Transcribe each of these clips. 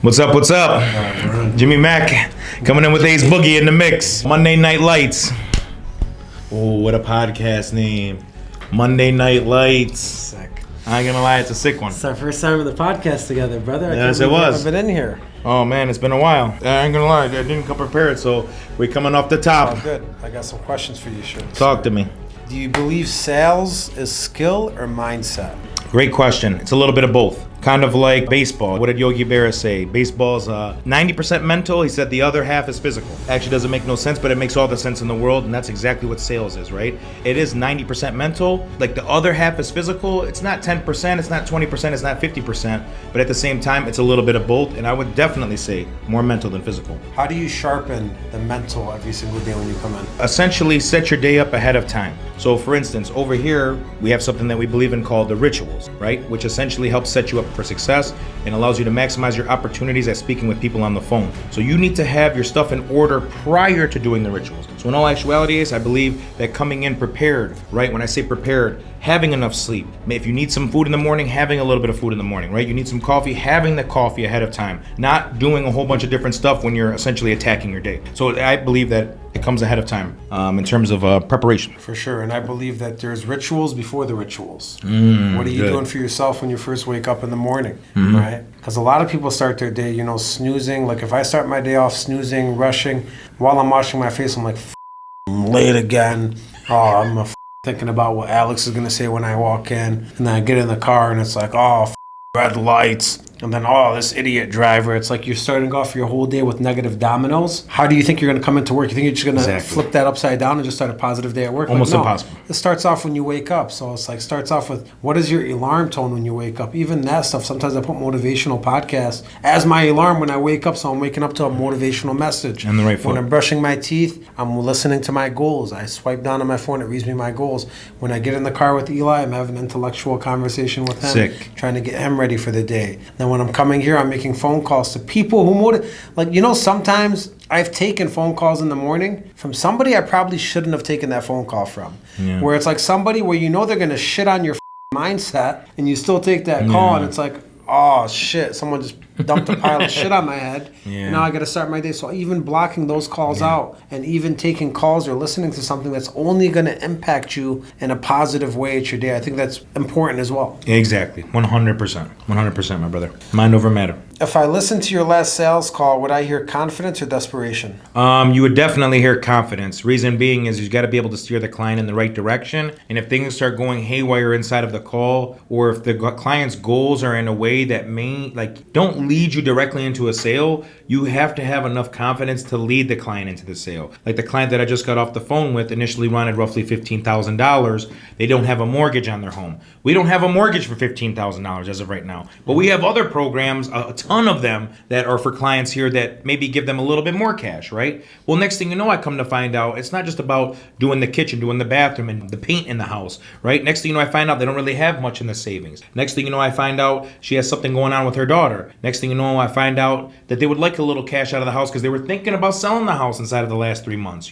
What's up? What's up? Jimmy Mack coming in with Ace Boogie in the mix. Monday Night Lights. Oh, what a podcast name. Monday Night Lights. Sick. I ain't gonna lie, it's a sick one. It's our first time in the podcast together, brother. Yes, it was. I've been in here. Oh man, it's been a while. I ain't gonna lie, I didn't come prepared, so we're coming off the top. Oh, good. I got some questions for you, Shirts. Talk to me. Do you believe sales is skill or mindset? Great question. It's a little bit of both. Kind of like baseball. What did Yogi Berra say? Baseball's 90% mental. He said the other half is physical. Actually doesn't make no sense, but it makes all the sense in the world, and that's exactly what sales is, right? It is 90% mental. Like the other half is physical. It's not 10%, it's not 20%, it's not 50%, but at the same time, it's a little bit of both, and I would definitely say more mental than physical. How do you sharpen the mental every single day when you come in? Essentially, set your day up ahead of time. So for instance, over here, we have something that we believe in called the rituals, right? Which essentially helps set you up for success and allows you to maximize your opportunities at speaking with people on the phone. So you need to have your stuff in order prior to doing the rituals. So in all actuality, I believe that coming in prepared, right? When I say prepared, having enough sleep. If you need some food in the morning, having a little bit of food in the morning, right? You need some coffee, having the coffee ahead of time, not doing a whole bunch of different stuff when you're essentially attacking your day. So I believe that it comes ahead of time in terms of preparation. For sure, and I believe that there's rituals before the rituals. What are you doing for yourself when you first wake up in the morning, right? Because a lot of people start their day, snoozing. Like if I start my day off snoozing, rushing, while I'm washing my face, I'm like, I'm late again. Oh, I'm thinking about what Alex is going to say when I walk in. And then I get in the car and it's like, oh, red lights. And then, oh, this idiot driver. It's like you're starting off your whole day with negative dominoes. How do you think you're going to come into work? You think you're just going to flip that upside down and just start a positive day at work? Almost no, impossible. It starts off when you wake up. So it's like starts off with, what is your alarm tone when you wake up? Even that stuff. Sometimes I put motivational podcasts as my alarm when I wake up. So I'm waking up to a motivational message. And the right foot. When I'm brushing my teeth, I'm listening to my goals. I swipe down on my phone. It reads me my goals. When I get in the car with Eli, I'm having an intellectual conversation with him. Sick. Trying to get him ready for the day. Then when I'm coming here, I'm making phone calls to people who sometimes I've taken phone calls in the morning from somebody I probably shouldn't have taken that phone call from. Yeah. Where it's like somebody where they're going to shit on your mindset and you still take that call and it's like, oh shit, someone just dumped a pile of shit on my head. Yeah. Now I got to start my day. So even blocking those calls out and even taking calls or listening to something that's only going to impact you in a positive way at your day, I think that's important as well. Exactly. 100%. 100%, my brother. Mind over matter. If I listen to your last sales call, would I hear confidence or desperation? You would definitely hear confidence. Reason being is you got to be able to steer the client in the right direction. And if things start going haywire inside of the call, or if the client's goals are in a way that don't lead you directly into a sale, you have to have enough confidence to lead the client into the sale. Like the client that I just got off the phone with initially wanted roughly $15,000. They don't have a mortgage on their home. We don't have a mortgage for $15,000 as of right now. But we have other programs, a ton of them, that are for clients here that maybe give them a little bit more cash, right? Well, next thing you know, I come to find out it's not just about doing the kitchen, doing the bathroom, and the paint in the house, right? Next thing you know, I find out they don't really have much in the savings. Next thing you know, I find out she has something going on with her daughter. Next thing you know, I find out that they would like a little cash out of the house because they were thinking about selling the house inside of the last 3 months,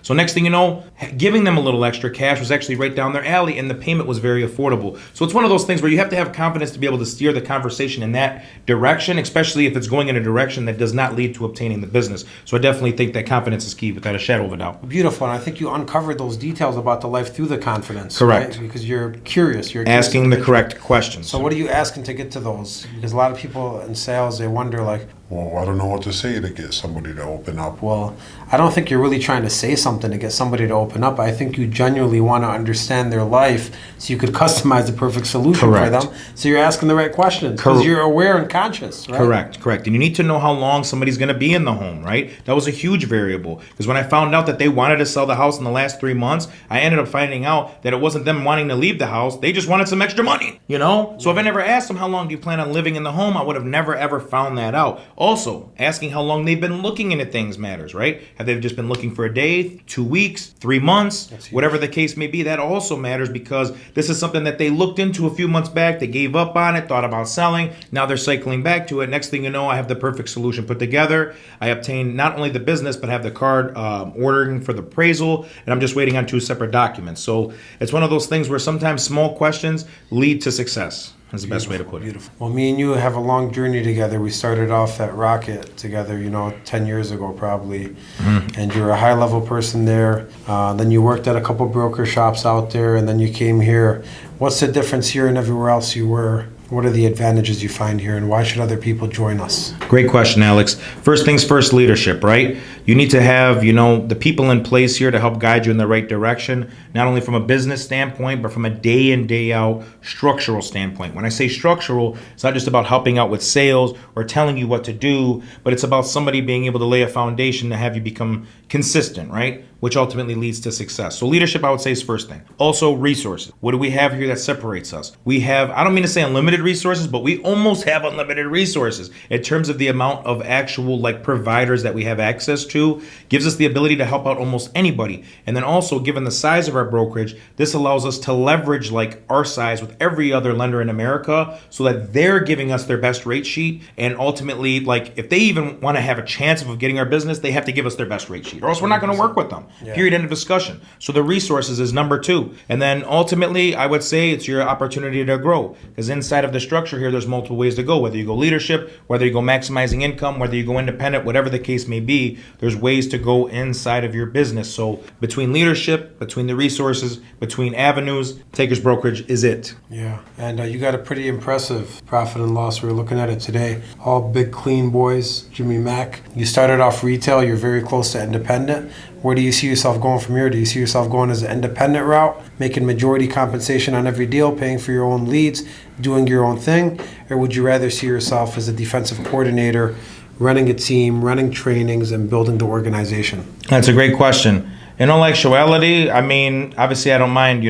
So next thing you know, giving them a little extra cash was actually right down their alley, and the payment was very affordable. So it's one of those things where you have to have confidence to be able to steer the conversation in that direction, especially if it's going in a direction that does not lead to obtaining the business. So I definitely think that confidence is key, without a shadow of a doubt. Beautiful, and I think you uncovered those details about the life through the confidence. Correct. Right? Because you're curious. You're asking the correct questions. So what are you asking to get to those? Because a lot of people in sales, they wonder well, I don't know what to say to get somebody to open up. Well, I don't think you're really trying to say something to get somebody to open up. I think you genuinely want to understand their life so you could customize the perfect solution for them. So you're asking the right questions because you're aware and conscious, right? Correct. And you need to know how long somebody's going to be in the home, right? That was a huge variable because when I found out that they wanted to sell the house in the last 3 months, I ended up finding out that it wasn't them wanting to leave the house. They just wanted some extra money, So if I never asked them how long do you plan on living in the home, I would have never ever found that out. Also, asking how long they've been looking into things matters, right? Have they just been looking for a day, 2 weeks, 3 months, whatever the case may be? That also matters because this is something that they looked into a few months back. They gave up on it, thought about selling. Now they're cycling back to it. Next thing you know, I have the perfect solution put together. I obtained not only the business, but have the card ordering for the appraisal, and I'm just waiting on 2 separate documents. So it's one of those things where sometimes small questions lead to success. That's the best way to put it. Beautiful. Well, me and you have a long journey together. We started off at Rocket together, 10 years ago probably. And you're a high-level person there. Then you worked at a couple broker shops out there, and then you came here. What's the difference here and everywhere else you were? What are the advantages you find here, and why should other people join us? Great question, Alex. First things first, leadership, right? You need to have, the people in place here to help guide you in the right direction, not only from a business standpoint, but from a day in, day out structural standpoint. When I say structural, it's not just about helping out with sales or telling you what to do, but it's about somebody being able to lay a foundation to have you become consistent, right? Which ultimately leads to success. So leadership, I would say, is first thing. Also, resources. What do we have here that separates us? We have, I don't mean to say unlimited resources, but we almost have unlimited resources in terms of the amount of actual providers that we have access to. Gives us the ability to help out almost anybody. And then also, given the size of our brokerage, this allows us to leverage our size with every other lender in America so that they're giving us their best rate sheet. And ultimately, if they even want to have a chance of getting our business, they have to give us their best rate sheet, or else we're not going to work with them. Yeah. Period, end of discussion. So the resources is number two. And then ultimately, I would say it's your opportunity to grow. Because inside of the structure here, there's multiple ways to go. Whether you go leadership, whether you go maximizing income, whether you go independent, whatever the case may be, there's ways to go inside of your business. So between leadership, between the resources, between avenues, Takers Brokerage is it. Yeah, and you got a pretty impressive profit and loss. We were looking at it today. All big, clean boys. Jimmy Mack. You started off retail. You're very close to independent. Where do you see yourself going from here? Do you see yourself going as an independent route, making majority compensation on every deal, paying for your own leads, doing your own thing? Or would you rather see yourself as a defensive coordinator, running a team, running trainings, and building the organization? That's a great question. In all actuality, I mean, obviously I don't mind,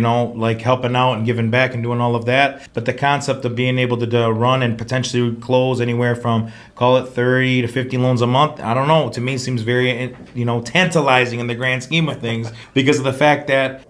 helping out and giving back and doing all of that. But the concept of being able to run and potentially close anywhere from, call it 30 to 50 loans a month, I don't know. To me, seems very, tantalizing in the grand scheme of things because of the fact that,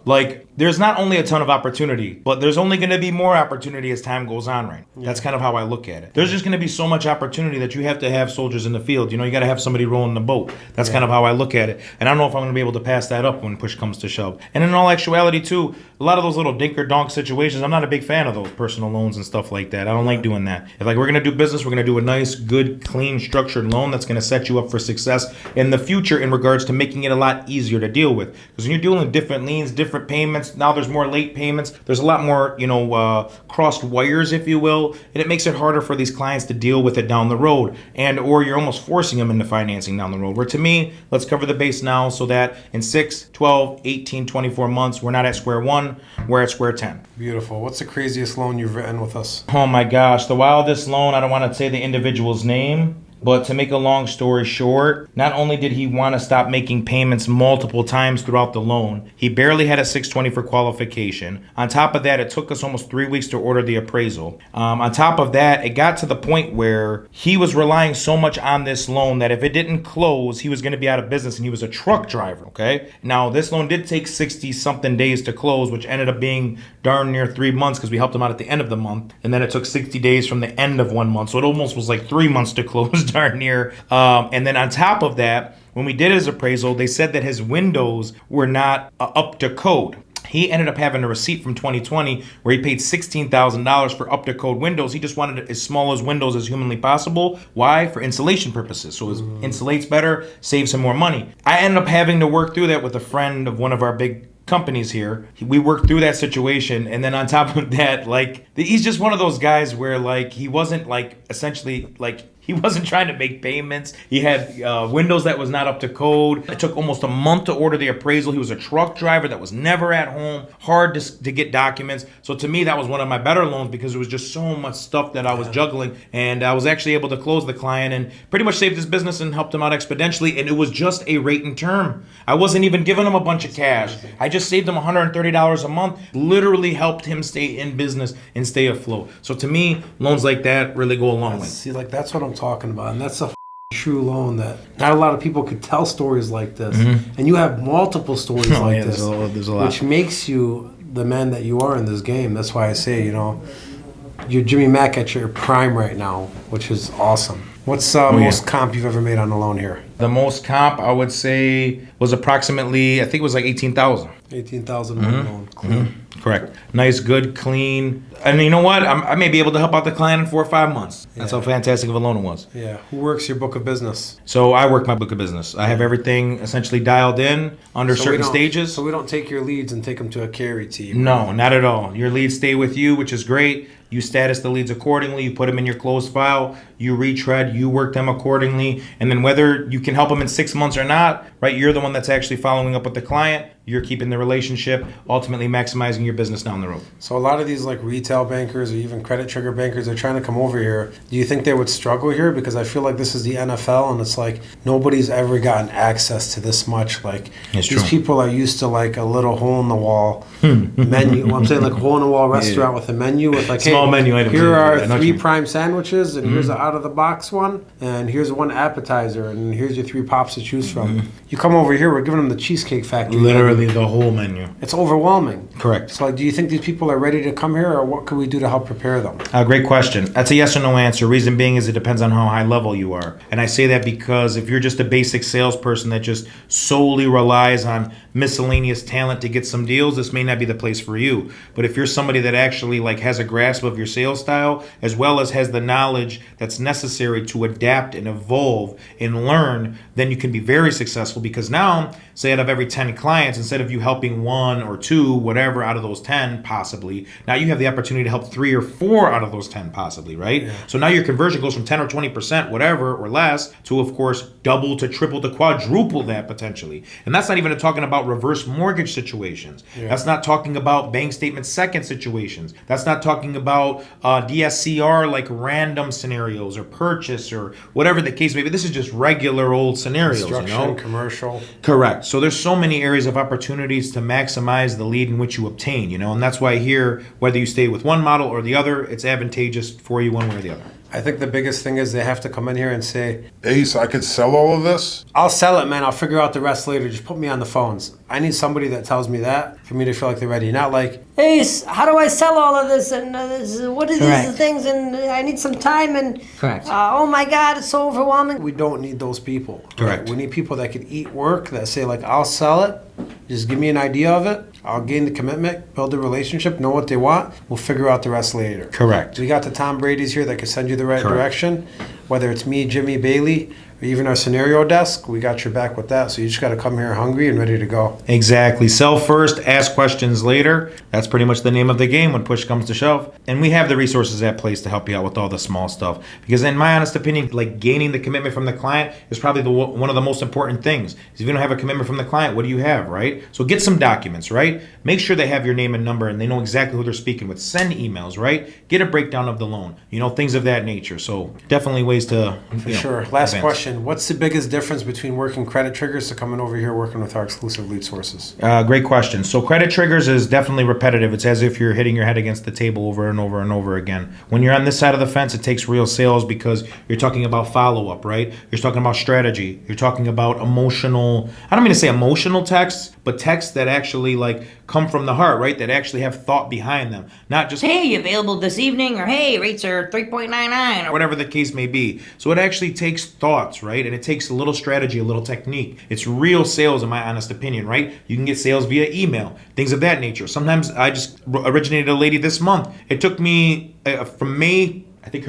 there's not only a ton of opportunity, but there's only going to be more opportunity as time goes on, right? Yeah. That's kind of how I look at it. There's just going to be so much opportunity that you have to have soldiers in the field. You got to have somebody rolling the boat. That's kind of how I look at it. And I don't know if I'm going to be able to pass that up when push comes to shove. And in all actuality, too, a lot of those little dink-or-donk situations, I'm not a big fan of those personal loans and stuff like that. I don't like doing that. If we're going to do business, we're going to do a nice, good, clean, structured loan that's going to set you up for success in the future in regards to making it a lot easier to deal with. Because when you're dealing with different liens, different payments, now there's more late payments, there's a lot more, crossed wires, if you will, and it makes it harder for these clients to deal with it down the road, or you're almost forcing them into financing down the road. Where to me, let's cover the base now so that in 6, 12, 18, 24 months, we're not at square one, we're at square 10. Beautiful. What's the craziest loan you've written with us? Oh my gosh, the wildest loan, I don't want to say the individual's name, but to make a long story short, not only did he want to stop making payments multiple times throughout the loan, he barely had a 620 for qualification. On top of that, it took us almost 3 weeks to order the appraisal. On top of that, it got to the point where he was relying so much on this loan that if it didn't close, he was going to be out of business, and he was a truck driver, okay? Now, this loan did take 60-something days to close, which ended up being darn near 3 months because we helped him out at the end of the month, and then it took 60 days from the end of 1 month, so it almost was 3 months to close darn near. And then on top of that, when we did his appraisal, they said that his windows were not up to code. He ended up having a receipt from 2020 where he paid $16,000 for up to code windows. He just wanted as small as windows as humanly possible. Why? For insulation purposes. So it insulates better, saves him more money. I ended up having to work through that with a friend of one of our big companies here. We worked through that situation, and then on top of that, he's just one of those guys where he wasn't essentially he wasn't trying to make payments. He had windows that was not up to code. It took almost a month to order the appraisal. He was a truck driver that was never at home, hard to get documents. So to me, that was one of my better loans because there was just so much stuff that I was juggling, and I was actually able to close the client and pretty much saved his business and helped him out exponentially, and it was just a rate and term. I wasn't even giving him a bunch of cash. I just saved him $130 a month, literally helped him stay in business and stay afloat. So to me, loans like that really go a long way. See, that's what I'm talking about, and that's a true loan that not a lot of people could tell stories like this. And you have multiple stories like this, there's a lot, which makes you the man that you are in this game. That's why I say, you're Jimmy Mack at your prime right now, which is awesome. What's most comp you've ever made on a loan here? The most comp I would say was approximately, I think it was like 18,000. 18,000 loan. Clean. Correct. Nice, good, clean. And you know what? I may be able to help out the client in 4 or 5 months. That's how fantastic of a loan it was. Yeah. Who works your book of business? So I work my book of business. I have everything essentially dialed in under certain stages. So we don't take your leads and take them to a carry team. No, not at all. Your leads stay with you, which is great. You status the leads accordingly. You put them in your closed file. You retread. You work them accordingly. And then whether you can help them in 6 months or not, right? You're the one that's actually following up with the client. You're keeping the relationship, ultimately maximizing your business down the road. So a lot of these like retail bankers or even credit trigger bankers are trying to come over here. Do you think they would struggle here? Because I feel like this is the NFL and it's like nobody's ever gotten access to this much. Like these people are used to like a little hole in the wall menu. I'm saying like a hole in the wall restaurant with a menu with like, small menu items. Here are 3 prime sandwiches and here's an out of the box one and here's 1 appetizer and here's your 3 pops to choose from. You come over here, we're giving them the Cheesecake Factory. Literally the whole menu. It's overwhelming. Correct. So do you think these people are ready to come here or what could we do to help prepare them? Great question. That's a yes or no answer. Reason being is it depends on how high level you are. And I say that because if you're just a basic salesperson that just solely relies on miscellaneous talent to get some deals, this may not be the place for you. But if you're somebody that actually like has a grasp of your sales style as well as has the knowledge that's necessary to adapt and evolve and learn, then you can be very successful because now, say out of every 10 clients, instead of you helping 1 or 2, whatever out of those 10 possibly, now you have the opportunity to help 3 or 4 out of those 10 possibly, right? Yeah. So now your conversion goes from 10 or 20%, whatever, or less, to of course double to triple to quadruple that potentially. And that's not even talking about reverse mortgage situations. Yeah. That's not talking about bank statement second situations. That's not talking about DSCR like random scenarios or purchase or whatever the case may be. This is just regular old scenarios. Construction, commercial. Correct. So there's so many areas of opportunities to maximize the lead in which you obtain, and that's why here, whether you stay with one model or the other, it's advantageous for you one way or the other. I think the biggest thing is they have to come in here and say, Ace, I could sell all of this? I'll sell it, man. I'll figure out the rest later. Just put me on the phones. I need somebody that tells me that for me to feel like they're ready. Not like, Ace, how do I sell all of this? And what are these things? And I need some time. And correct. Oh my God, it's so overwhelming. We don't need those people. Correct. We need people that can eat work, that say like, I'll sell it. Just give me an idea of it. I'll gain the commitment, build the relationship, know what they want. We'll figure out the rest later. Correct. We got the Tom Brady's here that can send you the right direction. Whether it's me, Jimmy, Bailey, or even our scenario desk, we got your back with that. So you just got to come here hungry and ready to go. Exactly. Sell first, ask questions later. That's pretty much the name of the game when push comes to shove. And we have the resources at place to help you out with all the small stuff. Because in my honest opinion, like gaining the commitment from the client is probably one of the most important things. If you don't have a commitment from the client, what do you have, right? So get some documents, right? Make sure they have your name and number and they know exactly who they're speaking with. Send emails, right? Get a breakdown of the loan. Things of that nature. So definitely ways to For sure. Last question. What's the biggest difference between working credit triggers to coming over here working with our exclusive lead sources? Great question. So credit triggers is definitely repetitive. It's as if you're hitting your head against the table over and over and over again. When you're on this side of the fence, it takes real sales because you're talking about follow-up, right? You're talking about strategy. You're talking about emotional, I don't mean to say emotional texts, but texts that actually like come from the heart, right? That actually have thought behind them. Not just, hey, available this evening, or hey, rates are 3.99, or whatever the case may be. So it actually takes thoughts, right? And it takes a little strategy, a little technique. It's real sales in my honest opinion, right? You can get sales via email, things of that nature. Sometimes I just originated a lady this month. It took me from May, I think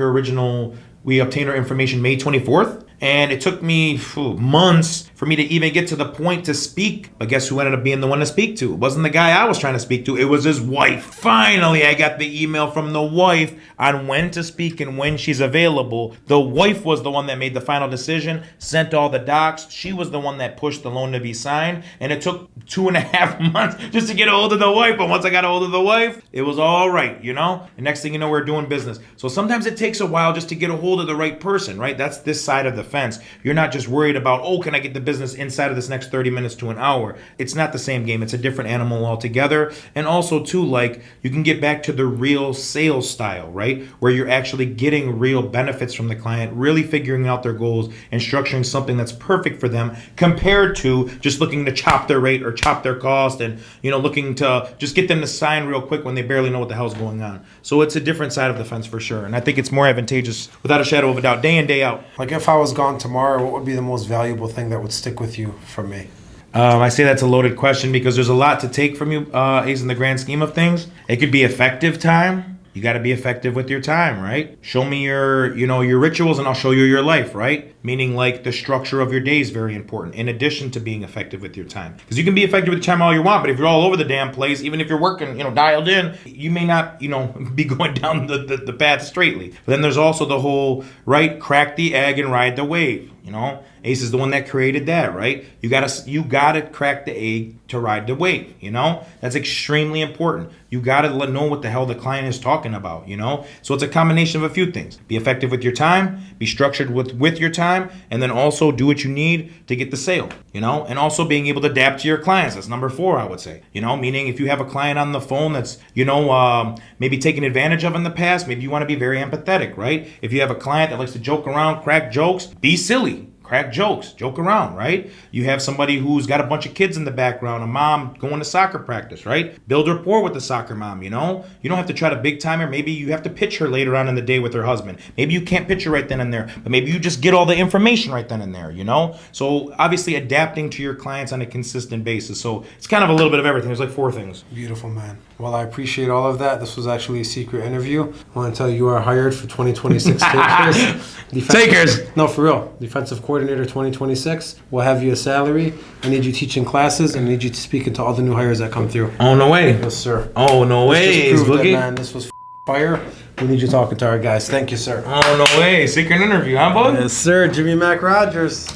we obtained her information May 24th. And it took me months for me to even get to the point to speak. But guess who ended up being the one to speak to? It wasn't the guy I was trying to speak to. It was his wife. Finally, I got the email from the wife on when to speak and when she's available. The wife was the one that made the final decision, sent all the docs. She was the one that pushed the loan to be signed. And it took 2.5 months just to get a hold of the wife. But once I got a hold of the wife, it was all right, And next thing you know, we're doing business. So sometimes it takes a while just to get a hold of the right person, right? That's this side of the fence. You're not just worried about, can I get the business inside of this next 30 minutes to an hour? It's not the same game. It's a different animal altogether. And also too, like you can get back to the real sales style, right? Where you're actually getting real benefits from the client, really figuring out their goals and structuring something that's perfect for them compared to just looking to chop their rate or chop their cost and, looking to just get them to sign real quick when they barely know what the hell's going on. So it's a different side of the fence for sure. And I think it's more advantageous without a shadow of a doubt, day in, day out. Like if I was gone tomorrow, what would be the most valuable thing that would stick with you from me? I say that's a loaded question because there's a lot to take from you, Ace, in the grand scheme of things. It could be effective time. You got to be effective with your time, right? Show me your rituals and I'll show you your life, right? Meaning like the structure of your day is very important in addition to being effective with your time. Because you can be effective with your time all you want, but if you're all over the damn place, even if you're working, dialed in, you may not, be going down the path straightly. But then there's also the whole, right, crack the egg and ride the wave, Ace is the one that created that, right? You gotta crack the egg to ride the wave, That's extremely important. You gotta know what the hell the client is talking about, So it's a combination of a few things. Be effective with your time, be structured with your time, and then also do what you need to get the sale, And also being able to adapt to your clients. That's number 4, I would say. Meaning if you have a client on the phone that's, maybe taken advantage of in the past, maybe you want to be very empathetic, right? If you have a client that likes to joke around, crack jokes, be silly. Crack jokes, joke around, right? You have somebody who's got a bunch of kids in the background, a mom going to soccer practice, right? Build rapport with the soccer mom, You don't have to try to big time her. Maybe you have to pitch her later on in the day with her husband. Maybe you can't pitch her right then and there, but maybe you just get all the information right then and there, So obviously adapting to your clients on a consistent basis. So it's kind of a little bit of everything. There's like 4 things. Beautiful, man. Well, I appreciate all of that. This was actually a secret interview. I want to tell you are hired for 2026 Takers. Takers! No, for real. Defensive coordinator 2026. We'll have you a salary. I need you teaching classes and I need you to speaking to all the new hires that come through. Oh, no way. Yes, sir. Oh, no way. Just proved that, man. This was fire. We need you talking to our guys. Thank you, sir. Oh, no way. Secret interview, huh, bud? Yes, sir. Jimmy Mac Rogers.